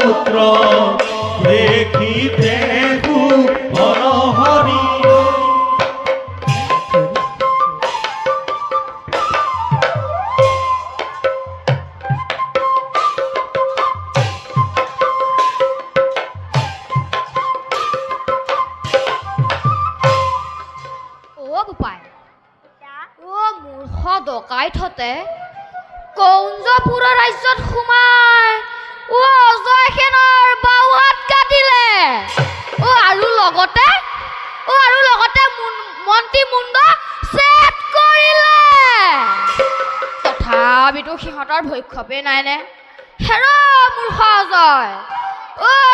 পুত্ৰ দেখিতে হৰি ডকাইতহঁতে কৌঞ্জপুৰৰ ৰাজ্যত সোমাই অজয় সেনৰ বাও হাত কাটিলে আৰু লগতে মন্ত্ৰী মুণ্ড ছেট কৰিলে। তথাপিতো সিহঁতৰ ভৈক্ষৱেই নাইনে। হেৰ মূৰ্খ অজয়,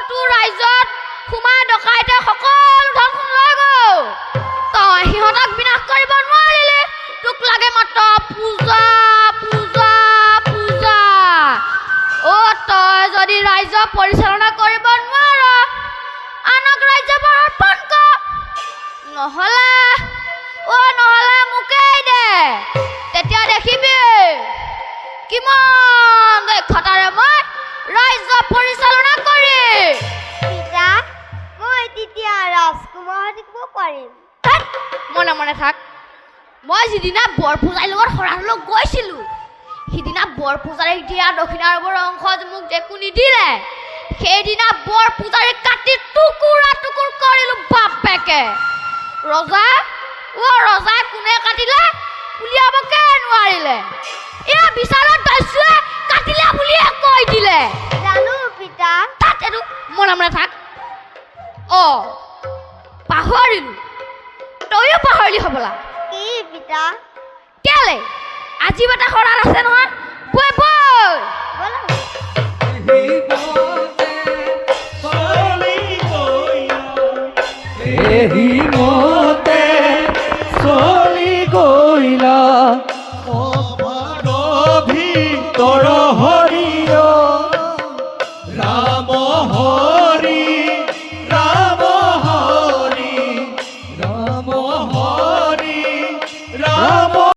তোৰ ৰাজ্যত সোমাই ডকাইতে সকলো ধন লৈ গ'ল। তই সিহঁতক বিনাশ কৰিব নোৱাৰিলি। তোক লাগে মাত্ৰ পূজা পূজা পূজা। তই যদি ৰাজ্য পৰিচালনা কৰিব নোৱাৰ আনক ৰাজ্যভাৰ অৰ্পণ কৰ, নহ'লে মোকেই দে। তেতিয়া দেখিবি কিমান দক্ষতাৰে মই ৰাজ্য পৰিচালনা কৰিম। পিতা, মই তেতিয়া ৰাজকুমাৰ থাকিব পাৰিম। মনে মনে থাক। মই যিদিনা বৰপূজাৰীৰ লগত শৰাণলৈ গৈছিলোঁ সিদিনা বৰপূজাৰীক দিয়া দক্ষিণাৰ অংশ মোক একো নিদিলে। সেইদিনা বৰপূজাৰীক কাটি টুকুৰা টুকুৰ কৰিলোঁ বাপেকে। ৰজাই কোনে কাটিলে উলিয়াবকে নোৱাৰিলে। এয়া বিচাৰত দস্যুৱে কাটিলে বুলিয়ে কৈ দিলে। জানো পিতা। তাতেতো মনে মনে থাক। পাহৰিলোঁ, তইও পাহৰিলি হ'বলা। কি পিতা? কেলে আজি এটা শৰাণ আছে নহয়। বৈ এহি মতে চলি গইলা ভিতৰ